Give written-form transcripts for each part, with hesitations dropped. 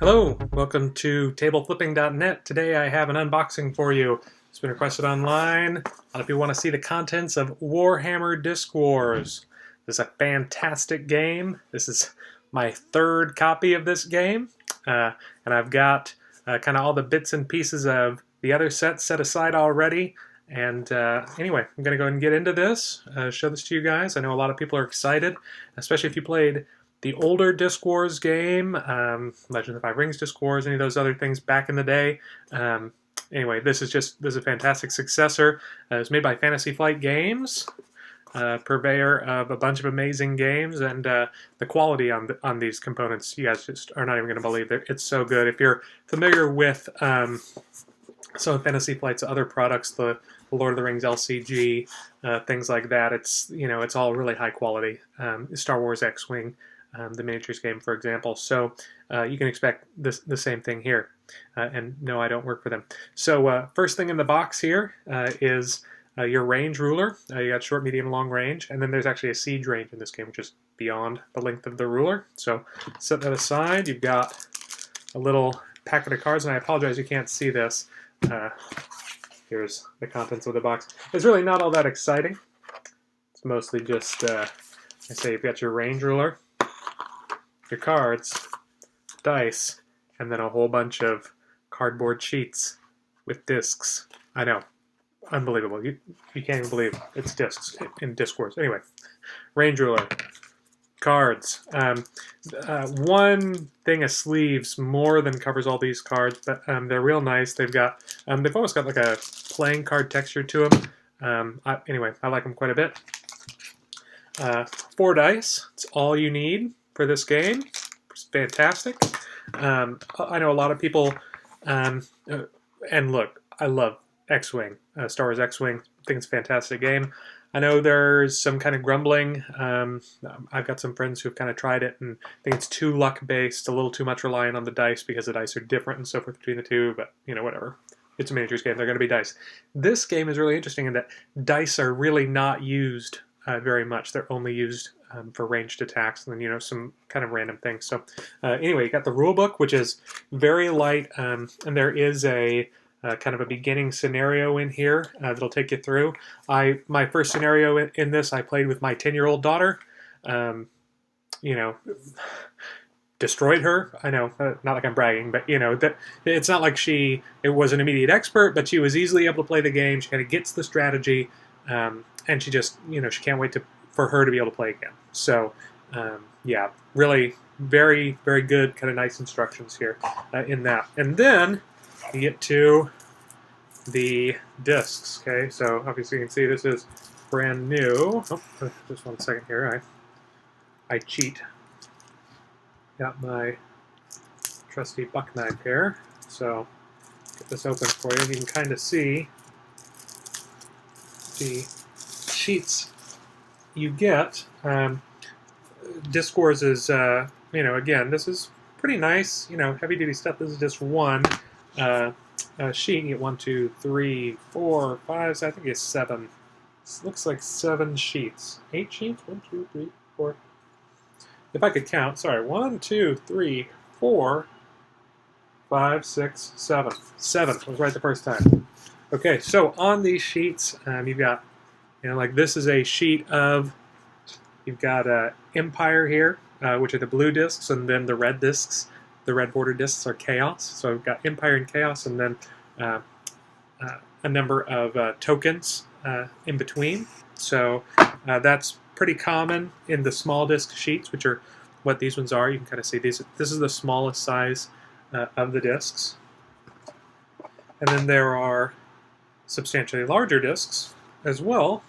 Hello, welcome to TableFlipping.net. Today I have an unboxing for you. It's been requested online. A lot of people want to see the contents of Warhammer Diskwars. This is a fantastic game. This is my third copy of this game. And I've got kind of all the bits and pieces of the other set set aside already. And anyway, I'm going to go ahead and get into this, show this to you guys. I know a lot of people are excited, especially if you played the older Diskwars game, Legend of the Five Rings Diskwars, any of those other things back in the day. Anyway, this is a fantastic successor. It was made by Fantasy Flight Games, purveyor of a bunch of amazing games, and the quality on these components, you guys just are not even going to believe it. It's so good. If you're familiar with some of Fantasy Flight's other products, the Lord of the Rings LCG, things like that, it's all really high quality. Star Wars X-Wing, the miniatures game, for example. So you can expect the same thing here. And no, I don't work for them. So first thing in the box here is your range ruler. You got short, medium, long range, and then there's actually a siege range in this game, which is beyond the length of the ruler. So set that aside. You've got a little packet of cards, and I apologize you can't see this. Here's the contents of the box. It's really not all that exciting. It's mostly just, I say, you've got your range ruler, your cards, dice, and then a whole bunch of cardboard sheets with discs. I know, unbelievable. You can't even believe it's discs in Diskwars. Anyway, range ruler, cards. One thing of sleeves more than covers all these cards, but they're real nice. They've almost got like a playing card texture to them. Anyway, I like them quite a bit. 4 dice. It's all you need for this game. It's fantastic. I know a lot of people, and look, I love X-Wing, Star Wars X-Wing. I think it's a fantastic game. I know there's some kind of grumbling. I've got some friends who've kind of tried it and think it's too luck-based, a little too much reliant on the dice because the dice are different and so forth between the two, but, whatever. It's a miniatures game. They're going to be dice. This game is really interesting in that dice are really not used very much. They're only used for ranged attacks and then, some kind of random things. So anyway, you got the rule book, which is very light, and there is a kind of a beginning scenario in here that'll take you through. My first scenario in this, I played with my 10-year-old daughter. Destroyed her. I know, not like I'm bragging, but that it's not like it was an immediate expert, but she was easily able to play the game. She kind of gets the strategy, and she just, she can't wait for her to be able to play again. So, yeah, really very, very good, kind of nice instructions here in that. And then you get to the discs. Okay, so obviously you can see this is brand new. Oh, just 1 second here. I cheat. Got my trusty buck knife here. So get this open for you. You can kind of see the sheets you get. Diskwars is, again, this is pretty nice. Heavy duty stuff. This is just one sheet. You get 1, 2, 3, 4, 5. So I think it's 7. This looks like 7 sheets. 8 sheets? 1, 2, 3, 4. If I could count, sorry. 1, 2, 3, 4, 5, 6, 7. 7 was right the first time. Okay, so on these sheets, you've got, like this is a sheet of, you've got Empire here, which are the blue discs, and then the red discs. The red border discs are Chaos. So we've got Empire and Chaos, and then a number of tokens in between. So that's pretty common in the small disc sheets, which are what these ones are. You can kind of see these. This is the smallest size of the discs. And then there are substantially larger discs as well.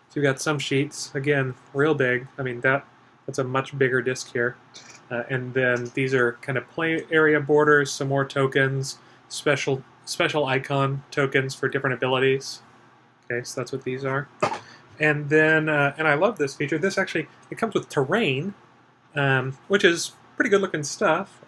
So you've got some sheets, again, real big. I mean, that's a much bigger disc here. And then these are kind of play area borders, some more tokens, special icon tokens for different abilities. Okay, so that's what these are. And then, and I love this feature. This actually, it comes with terrain, which is pretty good looking stuff.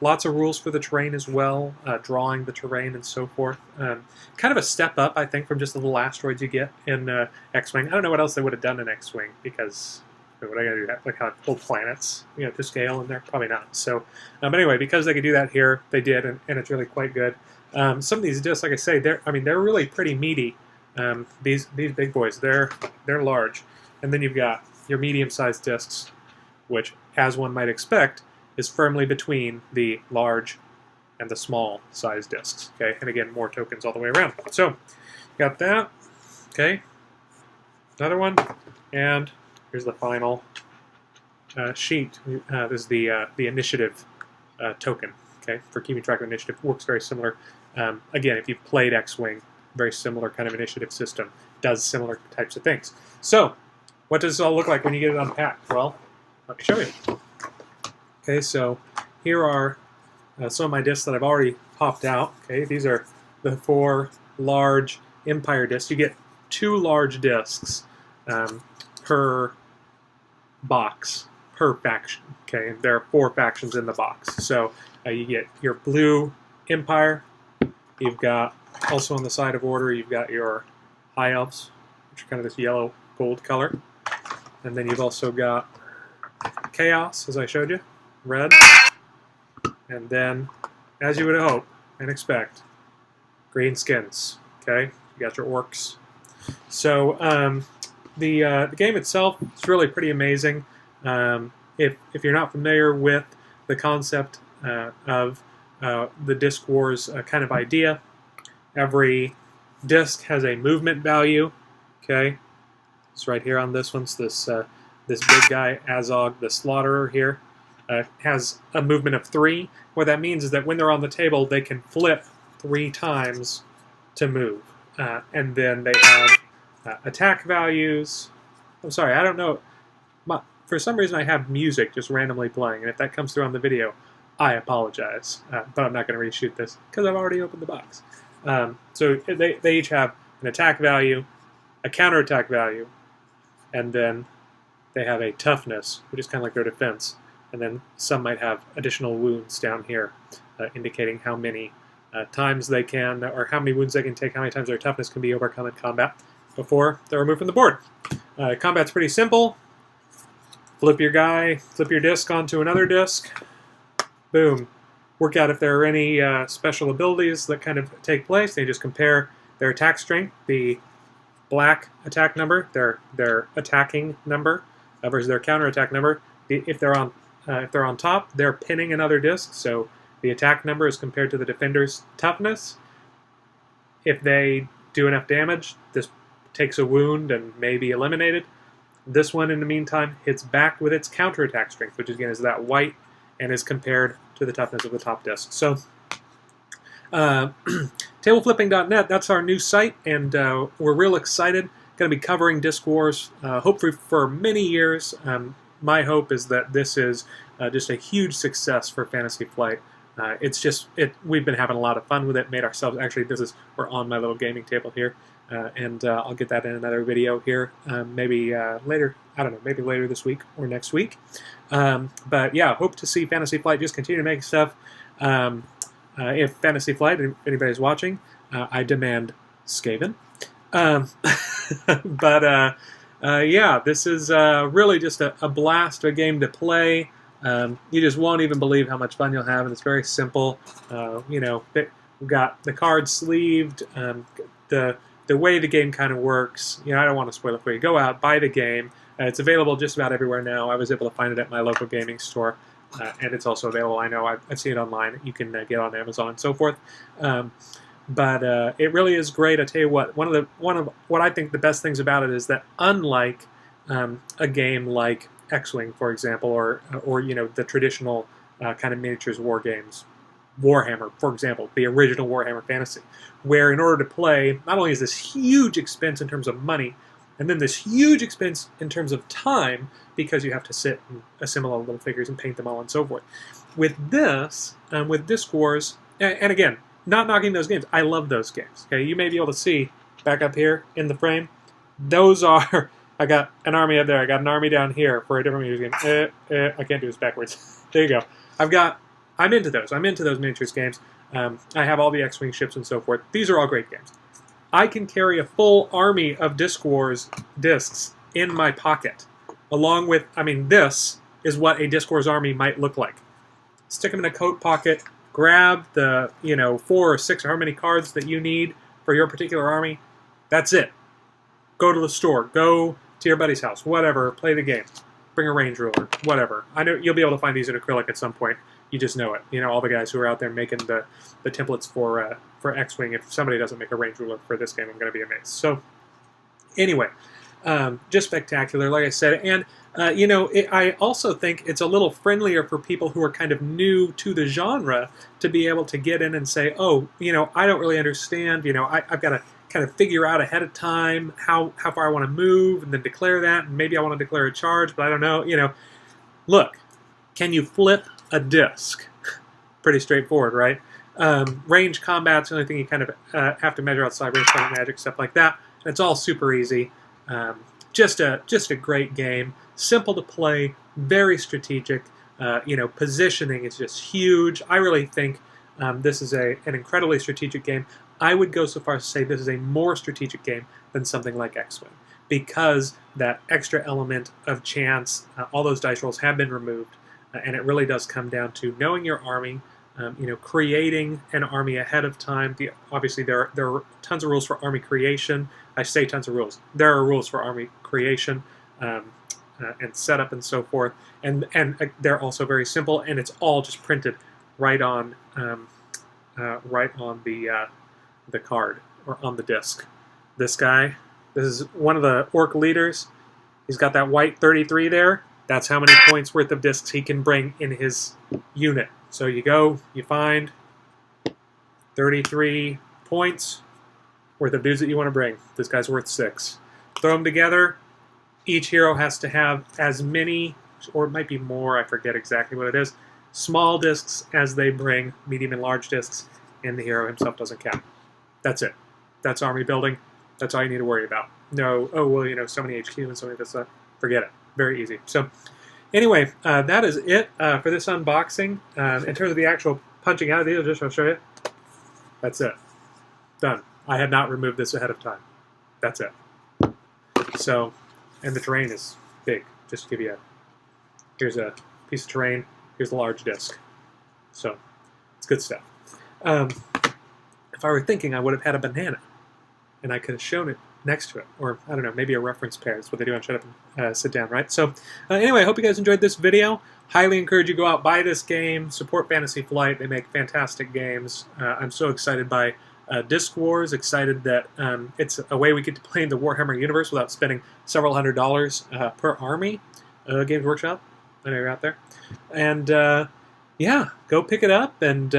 Lots of rules for the terrain as well, drawing the terrain and so forth. Kind of a step up, I think, from just the little asteroids you get in X-Wing. I don't know what else they would have done in X-Wing because what I gotta do? Like how to pull planets, to scale in there? Probably not. So, but anyway, because they could do that here, they did, and it's really quite good. Some of these discs, like I say, they're really pretty meaty. These big boys, they're large, and then you've got your medium-sized discs, which, as one might expect, is firmly between the large and the small-sized discs. Okay, and again, more tokens all the way around. So, got that. Okay, another one, and here's the final sheet. This is the initiative token. Okay, for keeping track of initiative. Works very similar. Again, if you've played X-Wing, very similar kind of initiative system. Does similar types of things. So, what does this all look like when you get it unpacked? Well, let me show you. Okay, so here are some of my discs that I've already popped out. Okay, these are the 4 large Empire discs. You get 2 large discs per box, per faction. Okay, and there are 4 factions in the box. So you get your blue Empire. You've got, also on the side of order, you've got your High Elves, which are kind of this yellow gold color. And then you've also got Chaos, as I showed you, red. And then, as you would hope and expect, green skins. Okay, you got your orcs. So the game itself is really pretty amazing. If you're not familiar with the concept of the Diskwars kind of idea, every disc has a movement value. Okay, it's right here on this one. So this big guy, Azog, the Slaughterer here, has a movement of 3. What that means is that when they're on the table, they can flip 3 times to move. And then they have attack values. I'm sorry, I don't know. For some reason, I have music just randomly playing, and if that comes through on the video, I apologize. But I'm not going to reshoot this because I've already opened the box. So they each have an attack value, a counterattack value, and then they have a toughness, which is kind of like their defense. And then some might have additional wounds down here, indicating how many times they can, or how many wounds they can take, how many times their toughness can be overcome in combat before they're removed from the board. Combat's pretty simple. Flip your disc onto another disc. Boom. Work out if there are any special abilities that kind of take place. They just compare their attack strength, the black attack number, their attacking number, versus their counterattack number. If they're on top, they're pinning another disc, so the attack number is compared to the defender's toughness. If they do enough damage, this takes a wound and may be eliminated. This one, in the meantime, hits back with its counterattack strength, which again is that white, and is compared to the toughness of the top disc. So, TableFlipping.net, that's our new site, and we're real excited. Going to be covering Diskwars, hopefully for many years. My hope is that this is just a huge success for Fantasy Flight. We've been having a lot of fun with it. Made ourselves, actually, we're on my little gaming table here, and I'll get that in another video here, maybe later. I don't know, maybe later this week or next week. But yeah, hope to see Fantasy Flight just continue to make stuff. If Fantasy Flight, if anybody's watching, I demand Skaven. Yeah, this is really just a blast of a game to play. You just won't even believe how much fun you'll have, and it's very simple. We've got the cards sleeved. The way the game kind of works, I don't want to spoil it for you. Go out, buy the game. It's available just about everywhere now. I was able to find it at my local gaming store, and it's also available. I know I've seen it online. You can get it on Amazon and so forth. But it really is great. I tell you what, one of what I think the best things about it is that unlike a game like X-Wing, for example, or the traditional kind of miniatures war games, Warhammer, for example, the original Warhammer Fantasy, where in order to play, not only is this huge expense in terms of money, and then this huge expense in terms of time, because you have to sit and assemble all the little figures and paint them all and so forth. With this, with Diskwars, and again, not knocking those games, I love those games. Okay, you may be able to see back up here in the frame. Those are, I got an army up there, I got an army down here for a different miniatures game. I can't do this backwards. There you go. I'm into those. I'm into those miniatures games. I have all the X-Wing ships and so forth. These are all great games. I can carry a full army of Diskwars discs in my pocket. along with, I mean, this is what a Diskwars army might look like. Stick them in a coat pocket, grab the, 4 or 6 or how many cards that you need for your particular army. That's it. Go to the store. Go to your buddy's house. Whatever. Play the game. Bring a range ruler. Whatever. I know you'll be able to find these in acrylic at some point. You just know it. All the guys who are out there making the templates for X-Wing. If somebody doesn't make a range ruler for this game, I'm going to be amazed. So, anyway, just spectacular, like I said. And, I also think it's a little friendlier for people who are kind of new to the genre to be able to get in and say, oh, I don't really understand. I've got to kind of figure out ahead of time how far I want to move and then declare that. And maybe I want to declare a charge, but I don't know. Look, can you flip a disc? Pretty straightforward, right? Range combat's the only thing you kind of have to measure outside range combat magic, stuff like that. It's all super easy. Just a great game. Simple to play, very strategic. Positioning is just huge. I really think this is an incredibly strategic game. I would go so far as to say this is a more strategic game than something like X-Wing, because that extra element of chance, all those dice rolls have been removed, and it really does come down to knowing your army, creating an army ahead of time. Obviously, there are tons of rules for army creation. I say tons of rules. There are rules for army creation and setup and so forth, and they're also very simple, and it's all just printed right on the card or on the disc. This guy, this is one of the orc leaders. He's got that white 33 there. That's how many points worth of discs he can bring in his unit. So you go, you find 33 points worth of dudes that you want to bring. This guy's worth 6. Throw them together. Each hero has to have as many, or it might be more, I forget exactly what it is, small discs as they bring, medium and large discs, and the hero himself doesn't count. That's it. That's army building. That's all you need to worry about. No, oh, well, so many HQ and so many this, forget it. Very easy. So, anyway, that is it for this unboxing. In terms of the actual punching out of these, I'll show you. That's it. Done. I had not removed this ahead of time. That's it. So, and the terrain is big. Just to give you here's a piece of terrain. Here's the large disc. So, it's good stuff. If I were thinking, I would have had a banana, and I could have shown it next to it, or I don't know, maybe a reference pair. That's what they do on Shut Up and Sit Down, right? So anyway, I hope you guys enjoyed this video. Highly encourage you to go out, buy this game, support Fantasy Flight. They make fantastic games. I'm so excited by Diskwars, excited that it's a way we get to play in the Warhammer universe without spending several $100s per army. Games Workshop, I know you're out there. And yeah, go pick it up, and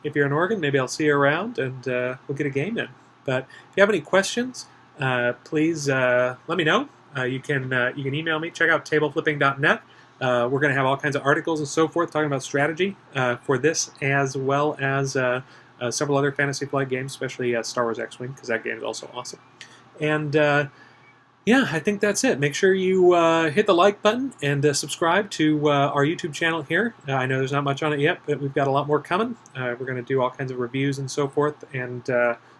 if you're in Oregon, maybe I'll see you around, and we'll get a game in. But if you have any questions, please let me know. You can email me. Check out TableFlipping.net. We're going to have all kinds of articles and so forth talking about strategy for this, as well as several other Fantasy Flight games, especially Star Wars X-Wing, because that game is also awesome. And yeah, I think that's it. Make sure you hit the like button and subscribe to our YouTube channel here. I know there's not much on it yet, but we've got a lot more coming. We're going to do all kinds of reviews and so forth, and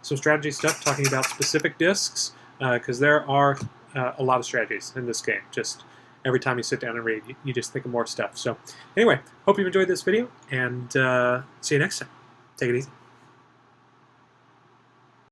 some strategy stuff talking about specific discs, because there are a lot of strategies in this game. Just every time you sit down and read, you just think of more stuff. So anyway, hope you've enjoyed this video, and see you next time. Take it easy.